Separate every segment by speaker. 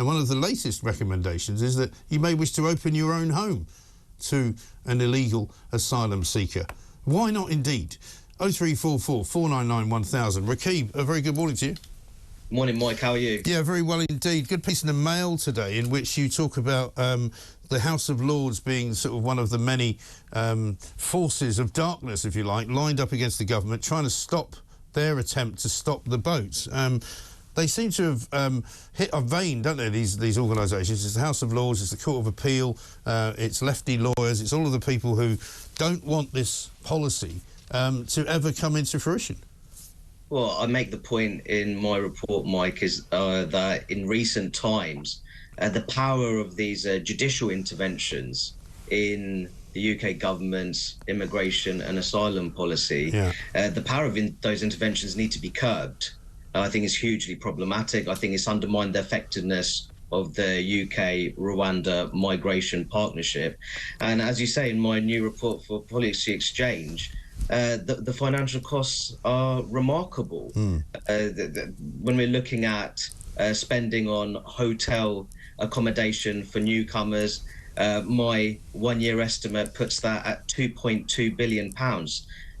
Speaker 1: And one of the latest recommendations is that you may wish to open your own home to an illegal asylum seeker. Why not indeed? 0344 499 1000. Rakib, a very good morning to you.
Speaker 2: Morning, Mike. How are you?
Speaker 1: Yeah, very well indeed. Good piece in the Mail today in which you talk about the House of Lords being sort of one of the many forces of darkness, if you like, lined up against the government, trying to stop their attempt to stop the boats. They seem to have hit a vein, don't they, these organisations? It's the House of Lords, it's the Court of Appeal, it's lefty lawyers, it's all of the people who don't want this policy to ever come into fruition.
Speaker 2: Well, I make the point in my report, Mike, is that in recent times, the power of these judicial interventions in the UK government's immigration and asylum policy, the power of those interventions need to be curbed. I think it's hugely problematic. I think it's undermined the effectiveness of the UK-Rwanda migration partnership. And as you say in my new report for Policy Exchange, the financial costs are remarkable. When we're looking at spending on hotel accommodation for newcomers, my one-year estimate puts that at £2.2 billion.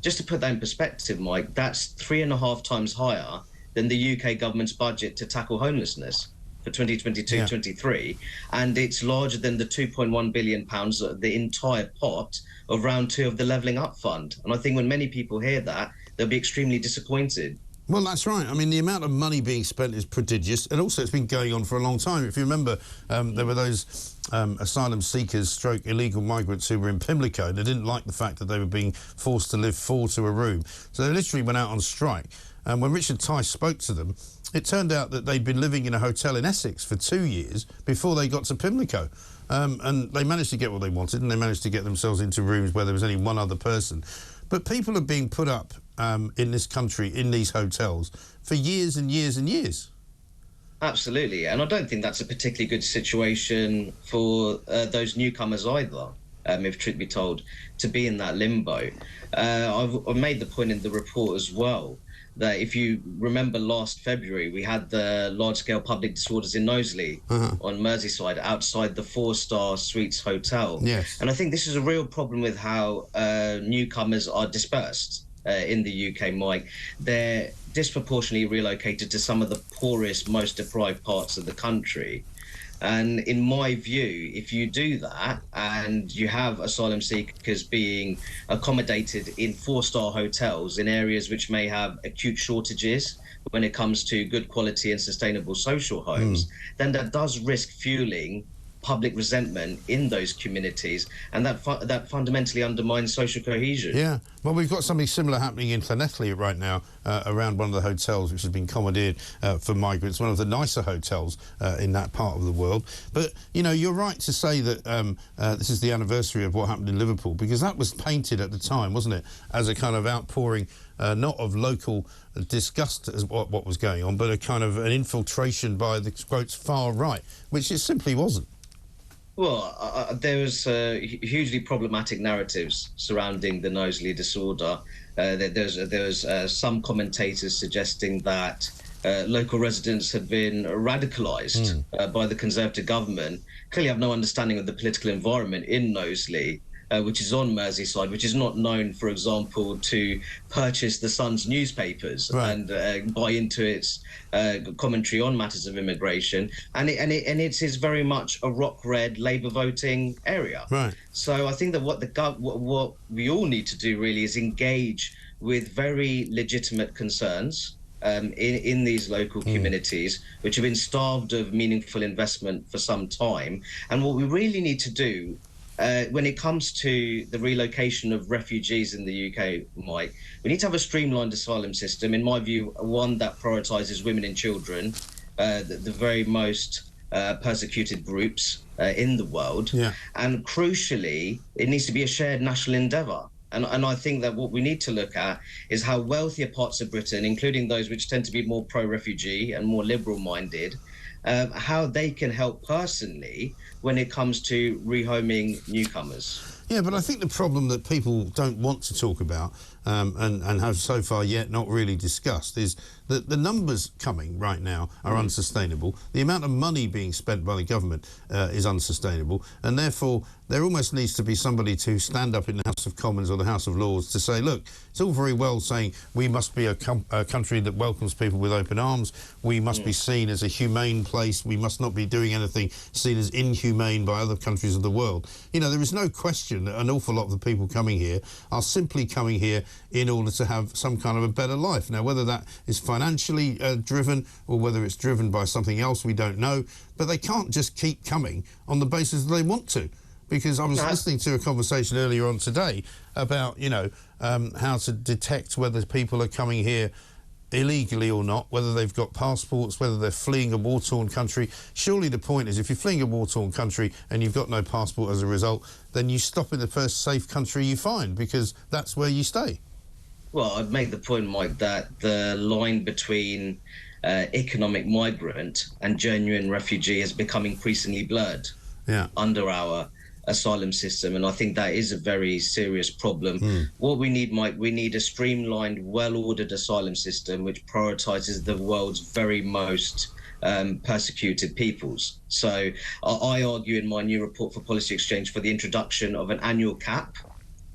Speaker 2: Just to put that in perspective, Mike, that's 3.5 times higher than the UK government's budget to tackle homelessness for 2022-23, and it's larger than the £2.1 billion, the entire pot of round 2 of the Levelling Up Fund. And I think when many people hear that, they'll be extremely disappointed.
Speaker 1: Well, that's right. I mean, the amount of money being spent is prodigious, and also it's been going on for a long time. If you remember, there were those asylum seekers stroke illegal migrants who were in Pimlico. They didn't like the fact that they were being forced to live 4 to a room. So they literally went out on strike. And when Richard Tice spoke to them, it turned out that they'd been living in a hotel in Essex for 2 years before they got to Pimlico. And they managed to get what they wanted, and they managed to get themselves into rooms where there was only one other person. But people are being put up in this country, in these hotels, for years and years and years.
Speaker 2: Absolutely. And I don't think that's a particularly good situation for those newcomers either, if truth be told, to be in that limbo. I've made the point in the report as well that if you remember last February, we had the large-scale public disorders in Knowsley on Merseyside outside the 4-star Suites Hotel.
Speaker 1: Yes.
Speaker 2: And I think this is a real problem with how newcomers are dispersed in the UK, Mike. They're disproportionately relocated to some of the poorest, most deprived parts of the country. And in my view, if you do that and you have asylum seekers being accommodated in 4-star hotels in areas which may have acute shortages when it comes to good quality and sustainable social homes, then that does risk fueling public resentment in those communities, and that fundamentally undermines social cohesion.
Speaker 1: Yeah, well, we've got something similar happening in Llanelli right now around one of the hotels which has been commandeered for migrants, one of the nicer hotels in that part of the world. But, you know, you're right to say that this is the anniversary of what happened in Liverpool, because that was painted at the time, wasn't it, as a kind of outpouring not of local disgust at what was going on, but a kind of an infiltration by the, quotes, far right, which it simply wasn't.
Speaker 2: Well, there was hugely problematic narratives surrounding the Knowsley disorder. There was some commentators suggesting that local residents had been radicalised by the Conservative government. Clearly have no understanding of the political environment in Knowsley, which is on Merseyside, which is not known, for example, to purchase the Sun's newspapers and buy into its commentary on matters of immigration. And it is very much a rock-red Labour voting area. Right. So I think that what we all need to do really is engage with very legitimate concerns in these local communities, which have been starved of meaningful investment for some time. And what we really need to do when it comes to the relocation of refugees in the UK, Mike, we need to have a streamlined asylum system, in my view, one that prioritises women and children, the very most persecuted groups in the world. Yeah. And crucially, it needs to be a shared national endeavour. And I think that what we need to look at is how wealthier parts of Britain, including those which tend to be more pro-refugee and more liberal-minded, how they can help personally when it comes to rehoming newcomers.
Speaker 1: Yeah, but I think the problem that people don't want to talk about and have so far yet not really discussed is that the numbers coming right now are unsustainable. The amount of money being spent by the government is unsustainable, and therefore there almost needs to be somebody to stand up in the House of Commons or the House of Lords to say, look, it's all very well saying we must be a country that welcomes people with open arms, we must be seen as a humane place, we must not be doing anything seen as inhumane by other countries of the world. You know, there is no question that an awful lot of the people coming here are simply coming here in order to have some kind of a better life. Now, whether that is financially driven or whether it's driven by something else, we don't know. But they can't just keep coming on the basis that they want to. Because I was listening to a conversation earlier on today about, you know, how to detect whether people are coming here illegally or not, whether they've got passports, whether they're fleeing a war-torn country. Surely the point is, if you're fleeing a war-torn country and you've got no passport as a result, then you stop in the first safe country you find, because that's where you stay.
Speaker 2: Well, I'd make the point, Mike, that the line between economic migrant and genuine refugee has become increasingly blurred under our asylum system, and I think that is a very serious problem. What we need, Mike, we need a streamlined, well-ordered asylum system which prioritises the world's very most persecuted peoples. So I argue in my new report for Policy Exchange for the introduction of an annual cap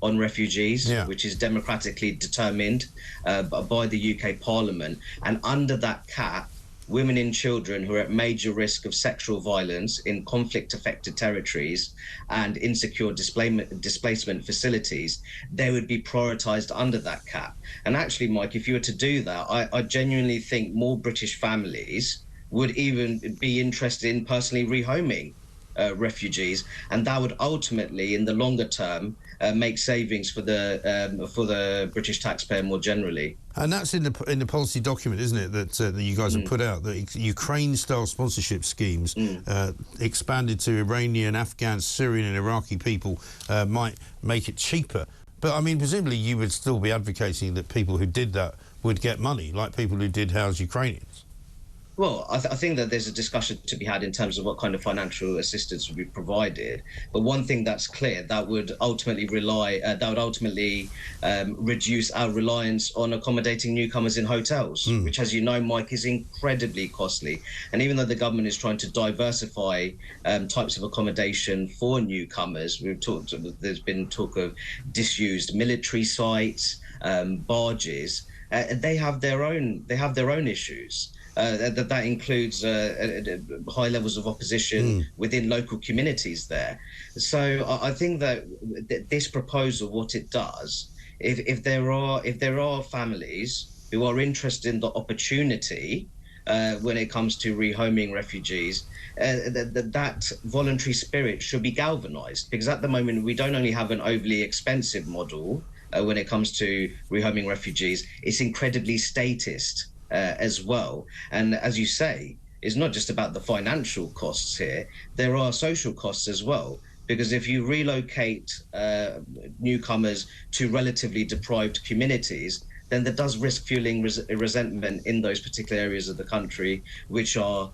Speaker 2: on refugees, which is democratically determined by the UK Parliament, and under that cap, women and children who are at major risk of sexual violence in conflict-affected territories and insecure displacement facilities, they would be prioritised under that cap. And actually, Mike, if you were to do that, I genuinely think more British families would even be interested in personally rehoming refugees, and that would ultimately, in the longer term, make savings for the British taxpayer more generally.
Speaker 1: And that's in the policy document, isn't it, that you guys have put out, that Ukraine-style sponsorship schemes expanded to Iranian, Afghan, Syrian and Iraqi people might make it cheaper. But, I mean, presumably you would still be advocating that people who did that would get money, like people who did house Ukrainians.
Speaker 2: Well, I think that there's a discussion to be had in terms of what kind of financial assistance would be provided. But one thing that's clear, that would ultimately reduce our reliance on accommodating newcomers in hotels, which, as you know, Mike, is incredibly costly. And even though the government is trying to diversify types of accommodation for newcomers, there's been talk of disused military sites, barges. They have their own issues. That includes high levels of opposition within local communities there. So I think that this proposal, what it does, if there are families who are interested in the opportunity when it comes to rehoming refugees, that voluntary spirit should be galvanized, because at the moment we don't only have an overly expensive model when it comes to rehoming refugees, it's incredibly statist as well. And as you say, it's not just about the financial costs here, there are social costs as well, because if you relocate newcomers to relatively deprived communities, then that does risk fueling resentment in those particular areas of the country which are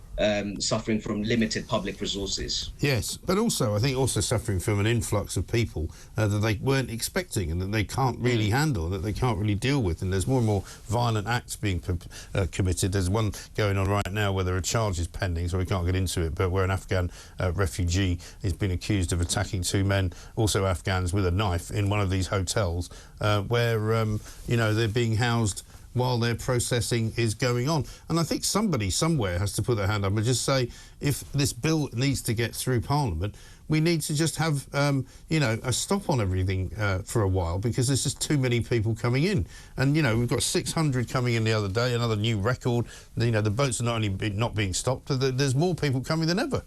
Speaker 2: suffering from limited public resources.
Speaker 1: Yes, but also, I think, also suffering from an influx of people that they weren't expecting and that they can't really handle, that they can't really deal with. And there's more and more violent acts being committed. There's one going on right now where there are charges pending, so we can't get into it, but where an Afghan refugee is being accused of attacking two men, also Afghans, with a knife in one of these hotels where, you know, they're being housed while their processing is going on. And I think somebody somewhere has to put their hand up and just say, if this bill needs to get through Parliament, we need to just have, you know, a stop on everything for a while, because there's just too many people coming in. And, you know, we've got 600 coming in the other day, another new record. You know, the boats are not only not being stopped, but there's more people coming than ever.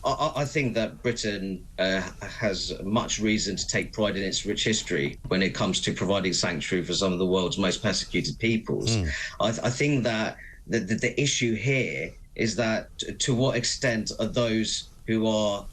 Speaker 2: I think that Britain has much reason to take pride in its rich history when it comes to providing sanctuary for some of the world's most persecuted peoples. I think that the issue here is that to what extent are those who are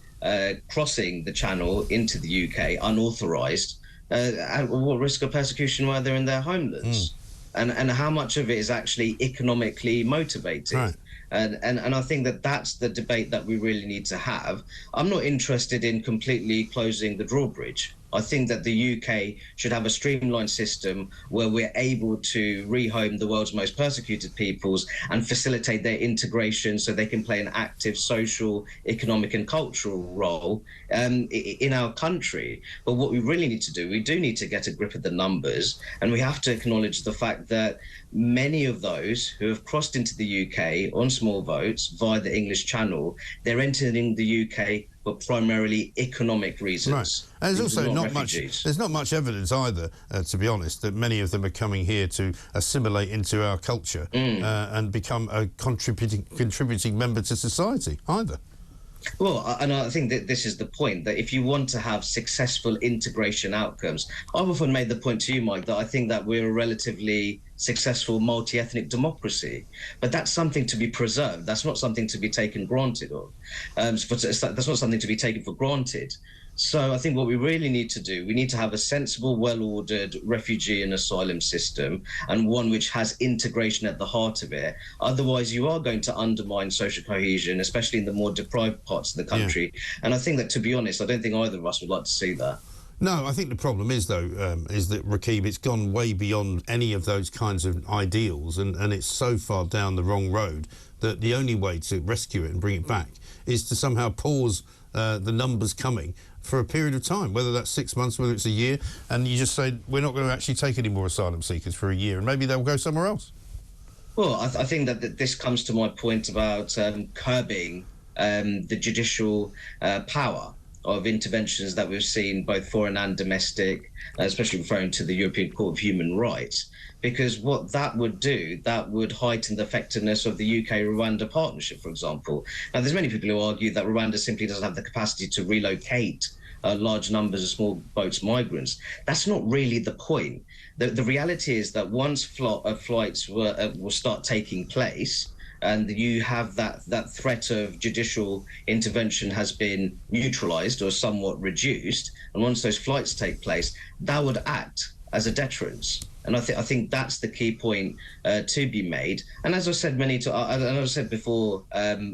Speaker 2: crossing the channel into the UK unauthorised at what risk of persecution while they're in their homelands? And how much of it is actually economically motivated?
Speaker 1: Right.
Speaker 2: And I think that that's the debate that we really need to have. I'm not interested in completely closing the drawbridge. I think that the UK should have a streamlined system where we're able to rehome the world's most persecuted peoples and facilitate their integration so they can play an active social, economic and cultural role in our country. But what we really need to do, we do need to get a grip of the numbers, and we have to acknowledge the fact that many of those who have crossed into the UK on small boats via the English Channel, they're entering the UK for primarily economic reasons.
Speaker 1: Right. And there's also there's not much evidence either, to be honest, that many of them are coming here to assimilate into our culture and become a contributing member to society either.
Speaker 2: Well, and I think that this is the point, that if you want to have successful integration outcomes, I've often made the point to you, Mike, that I think that we're a relatively successful multi-ethnic democracy, but that's something to be preserved. That's not something to be taken granted of. That's not something to be taken for granted. So I think what we really need to do, we need to have a sensible, well-ordered refugee and asylum system, and one which has integration at the heart of it. Otherwise, you are going to undermine social cohesion, especially in the more deprived parts of the country. Yeah. And I think that, to be honest, I don't think either of us would like to see that.
Speaker 1: No, I think the problem is, though, is that, Rakib, it's gone way beyond any of those kinds of ideals, and it's so far down the wrong road that the only way to rescue it and bring it back is to somehow pause the numbers coming for a period of time, whether that's 6 months, whether it's a year, and you just say, we're not going to actually take any more asylum seekers for a year, and maybe they'll go somewhere else.
Speaker 2: Well, I think that this comes to my point about curbing the judicial power of interventions that we've seen, both foreign and domestic, especially referring to the European Court of Human Rights, because what that would do, that would heighten the effectiveness of the UK-Rwanda partnership, for example. Now, there's many people who argue that Rwanda simply doesn't have the capacity to relocate large numbers of small boats migrants. That's not really the point. The reality is that once flights will start taking place, and you have that threat of judicial intervention has been neutralized or somewhat reduced, and once those flights take place, that would act as a deterrence. And I think that's the key point to be made. And as I said as I said before,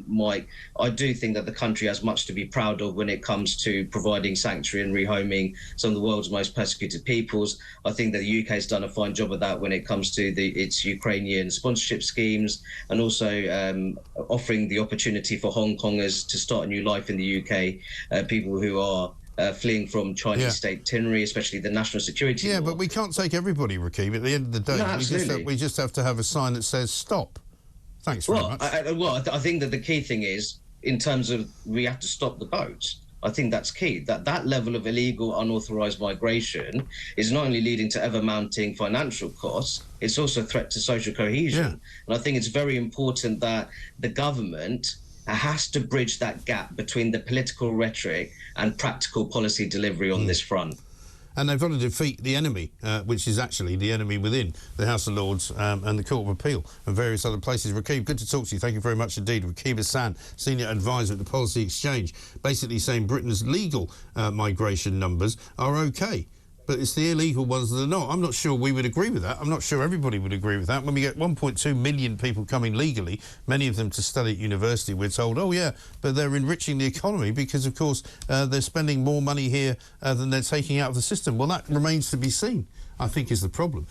Speaker 2: Mike, I do think that the country has much to be proud of when it comes to providing sanctuary and rehoming some of the world's most persecuted peoples. I think that the UK has done a fine job of that when it comes to its Ukrainian sponsorship schemes, and also offering the opportunity for Hong Kongers to start a new life in the UK, people who are fleeing from Chinese state tyranny, especially the national security law.
Speaker 1: But we can't take everybody, Rakib. At the end of the day,
Speaker 2: no,
Speaker 1: we just have to have a sign that says stop. Thanks very much.
Speaker 2: I think that the key thing is, in terms of, we have to stop the boats. I think that's key. That level of illegal, unauthorised migration is not only leading to ever-mounting financial costs, it's also a threat to social cohesion. Yeah. And I think it's very important that the government has to bridge that gap between the political rhetoric and practical policy delivery on this front.
Speaker 1: And they've got to defeat the enemy, which is actually the enemy within the House of Lords and the Court of Appeal and various other places. Rakib, good to talk to you. Thank you very much indeed. Rakib Ehsan, Senior Advisor at the Policy Exchange, basically saying Britain's legal migration numbers are OK, but it's the illegal ones that are not. I'm not sure we would agree with that. I'm not sure everybody would agree with that. When we get 1.2 million people coming legally, many of them to study at university, we're told, oh, yeah, but they're enriching the economy because, of course, they're spending more money here than they're taking out of the system. Well, that remains to be seen, I think, is the problem.